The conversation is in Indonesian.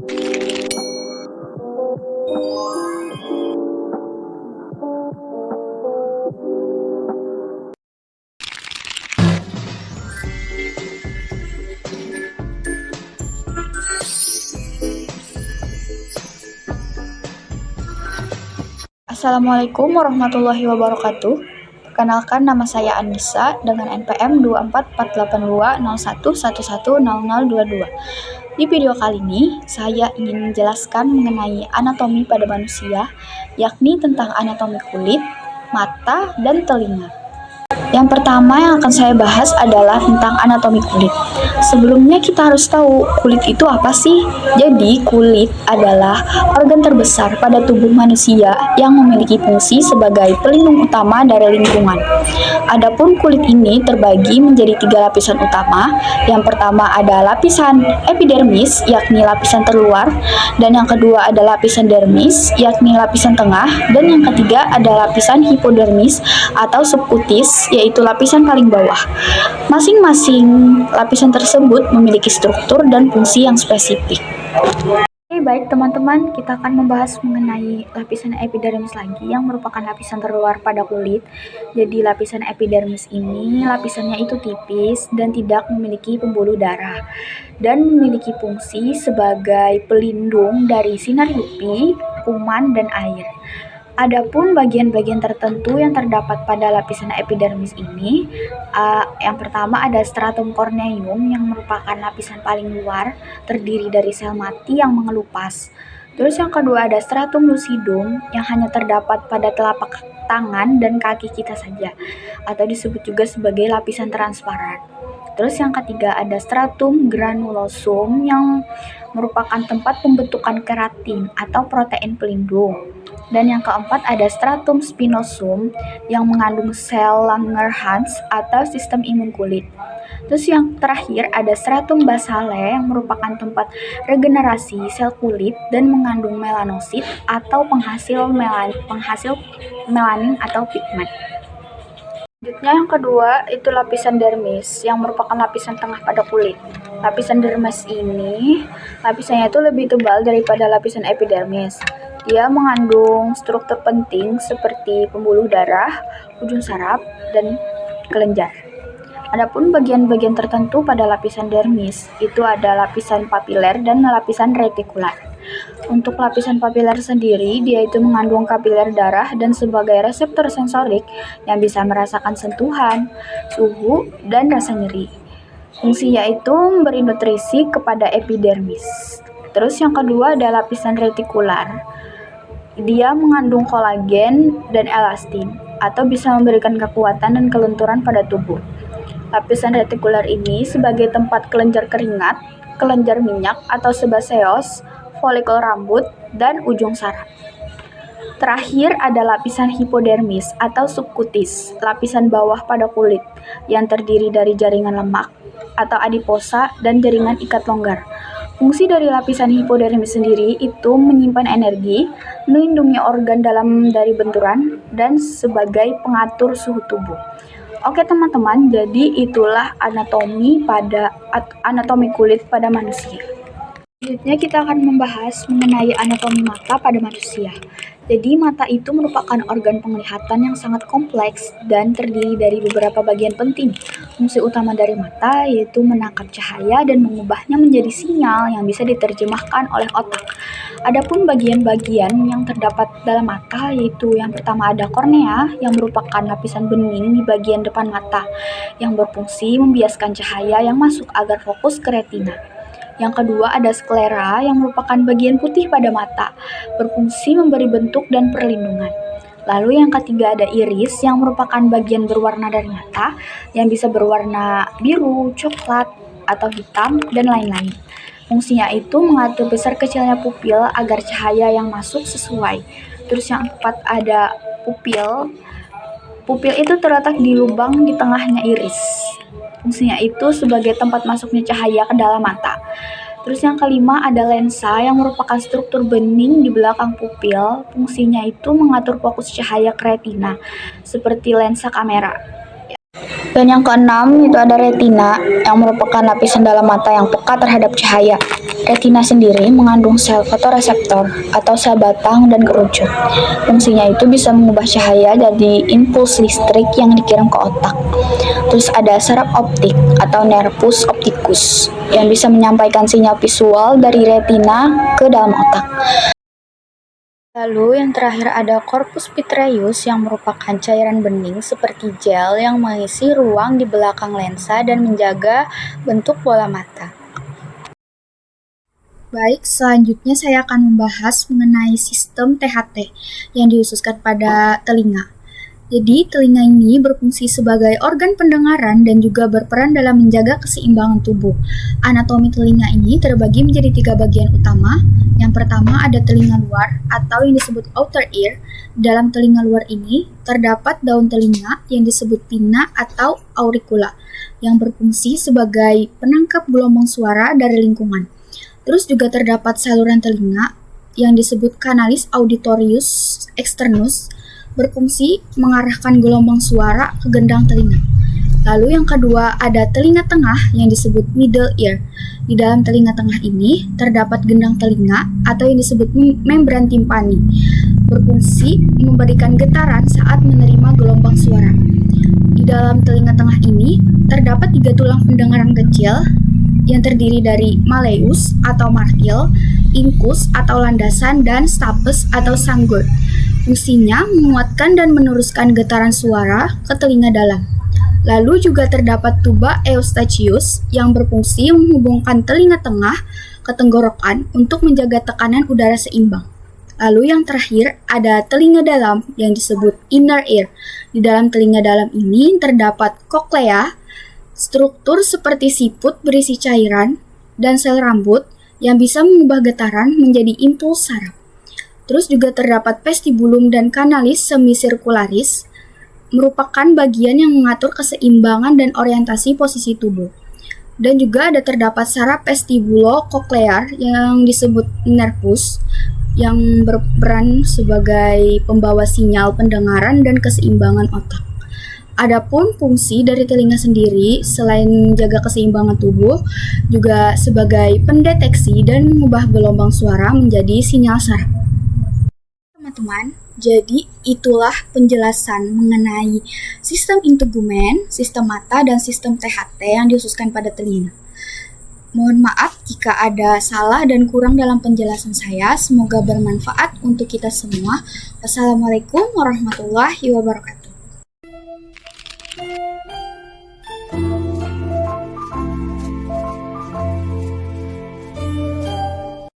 Assalamualaikum warahmatullahi wabarakatuh. Perkenalkan, nama saya Anissa dengan NPM 2448201110022. Di video kali ini, saya ingin menjelaskan mengenai anatomi pada manusia, yakni tentang anatomi kulit, mata, dan telinga. Yang pertama yang akan saya bahas adalah tentang anatomi kulit. Sebelumnya kita harus tahu kulit itu apa sih? Jadi kulit adalah organ terbesar pada tubuh manusia yang memiliki fungsi sebagai pelindung utama dari lingkungan. Adapun kulit ini terbagi menjadi 3 lapisan utama. Yang pertama ada lapisan epidermis, yakni lapisan terluar, dan yang kedua ada lapisan dermis, yakni lapisan tengah, dan yang ketiga ada lapisan hipodermis atau subkutis, yaitu lapisan paling bawah. Masing-masing lapisan tersebut memiliki struktur dan fungsi yang spesifik. Oke, baik teman-teman, kita akan membahas mengenai lapisan epidermis lagi yang merupakan lapisan terluar pada kulit. Jadi lapisan epidermis ini lapisannya itu tipis dan tidak memiliki pembuluh darah dan memiliki fungsi sebagai pelindung dari sinar UV, kuman, dan air. Adapun bagian-bagian tertentu yang terdapat pada lapisan epidermis ini, yang pertama ada stratum corneum yang merupakan lapisan paling luar, terdiri dari sel mati yang mengelupas. Terus yang kedua ada stratum lucidum yang hanya terdapat pada telapak tangan dan kaki kita saja, atau disebut juga sebagai lapisan transparan. Terus yang ketiga ada stratum granulosum yang merupakan tempat pembentukan keratin atau protein pelindung. Dan yang keempat ada stratum spinosum yang mengandung sel Langerhans atau sistem imun kulit. Terus yang terakhir ada stratum basale yang merupakan tempat regenerasi sel kulit dan mengandung melanosit atau penghasil melanin atau pigmen. Selanjutnya yang kedua itu lapisan dermis yang merupakan lapisan tengah pada kulit. Lapisan dermis ini lapisannya itu lebih tebal daripada lapisan epidermis. Dia mengandung struktur penting seperti pembuluh darah, ujung saraf, dan kelenjar. Adapun bagian-bagian tertentu pada lapisan dermis itu ada lapisan papiler dan lapisan retikular. Untuk lapisan papiler sendiri, dia itu mengandung kapiler darah dan sebagai reseptor sensorik yang bisa merasakan sentuhan, suhu, dan rasa nyeri. Fungsinya itu memberi nutrisi kepada epidermis. Terus yang kedua ada lapisan retikular. Dia mengandung kolagen dan elastin atau bisa memberikan kekuatan dan kelenturan pada tubuh. Lapisan retikular ini sebagai tempat kelenjar keringat, kelenjar minyak atau sebaseous, folikel rambut, dan ujung saraf. Terakhir ada lapisan hipodermis atau subkutis, lapisan bawah pada kulit yang terdiri dari jaringan lemak atau adiposa dan jaringan ikat longgar. Fungsi dari lapisan hipodermis sendiri itu menyimpan energi, melindungi organ dalam dari benturan, dan sebagai pengatur suhu tubuh. Oke teman-teman, jadi itulah anatomi kulit pada manusia. Selanjutnya kita akan membahas mengenai anatomi mata pada manusia. Jadi mata itu merupakan organ penglihatan yang sangat kompleks dan terdiri dari beberapa bagian penting. Fungsi utama dari mata yaitu menangkap cahaya dan mengubahnya menjadi sinyal yang bisa diterjemahkan oleh otak. Adapun bagian-bagian yang terdapat dalam mata yaitu yang pertama ada kornea yang merupakan lapisan bening di bagian depan mata yang berfungsi membiaskan cahaya yang masuk agar fokus ke retina. Yang kedua ada sklera yang merupakan bagian putih pada mata, berfungsi memberi bentuk dan perlindungan. Lalu yang ketiga ada iris yang merupakan bagian berwarna dari mata yang bisa berwarna biru, coklat, atau hitam, dan lain-lain. Fungsinya itu mengatur besar kecilnya pupil agar cahaya yang masuk sesuai. Terus yang keempat ada pupil. Pupil itu terletak di lubang di tengahnya iris. Fungsinya itu sebagai tempat masuknya cahaya ke dalam mata. Terus yang kelima ada lensa yang merupakan struktur bening di belakang pupil. Fungsinya itu mengatur fokus cahaya ke retina, seperti lensa kamera. Dan yang keenam itu ada retina yang merupakan lapisan dalam mata yang peka terhadap cahaya. Retina sendiri mengandung sel fotoreseptor atau sel batang dan kerucut. Fungsinya itu bisa mengubah cahaya jadi impuls listrik yang dikirim ke otak. Terus ada saraf optik atau nervus opticus yang bisa menyampaikan sinyal visual dari retina ke dalam otak. Lalu yang terakhir ada corpus vitreus yang merupakan cairan bening seperti gel yang mengisi ruang di belakang lensa dan menjaga bentuk bola mata. Baik, selanjutnya saya akan membahas mengenai sistem THT yang dikhususkan pada telinga. Jadi, telinga ini berfungsi sebagai organ pendengaran dan juga berperan dalam menjaga keseimbangan tubuh. Anatomi telinga ini terbagi menjadi 3 bagian utama. Yang pertama ada telinga luar atau yang disebut outer ear. Dalam telinga luar ini terdapat daun telinga yang disebut pinna atau auricula yang berfungsi sebagai penangkap gelombang suara dari lingkungan. Terus juga terdapat saluran telinga yang disebut canalis auditorius externus berfungsi mengarahkan gelombang suara ke gendang telinga. Lalu yang kedua ada telinga tengah yang disebut middle ear. Di dalam telinga tengah ini terdapat gendang telinga atau yang disebut membran timpani, berfungsi memberikan getaran saat menerima gelombang suara. Di dalam telinga tengah ini terdapat 3 tulang pendengaran kecil yang terdiri dari malleus atau martil, incus atau landasan, dan stapes atau sanggul. Fungsinya menguatkan dan meneruskan getaran suara ke telinga dalam. Lalu juga terdapat tuba eustachius yang berfungsi menghubungkan telinga tengah ke tenggorokan untuk menjaga tekanan udara seimbang. Lalu yang terakhir ada telinga dalam yang disebut inner ear. Di dalam telinga dalam ini terdapat koklea, struktur seperti siput berisi cairan, dan sel rambut yang bisa mengubah getaran menjadi impuls saraf. Terus juga terdapat vestibulum dan kanalis semisirkularis, merupakan bagian yang mengatur keseimbangan dan orientasi posisi tubuh. Dan juga ada terdapat saraf vestibulo-koklear yang disebut nervus, yang berperan sebagai pembawa sinyal pendengaran dan keseimbangan otak. Adapun fungsi dari telinga sendiri, selain menjaga keseimbangan tubuh, juga sebagai pendeteksi dan mengubah gelombang suara menjadi sinyal saraf. Teman-teman, jadi itulah penjelasan mengenai sistem integumen, sistem mata, dan sistem THT yang dikhususkan pada telinga. Mohon maaf jika ada salah dan kurang dalam penjelasan saya. Semoga bermanfaat untuk kita semua. Wassalamualaikum warahmatullahi wabarakatuh.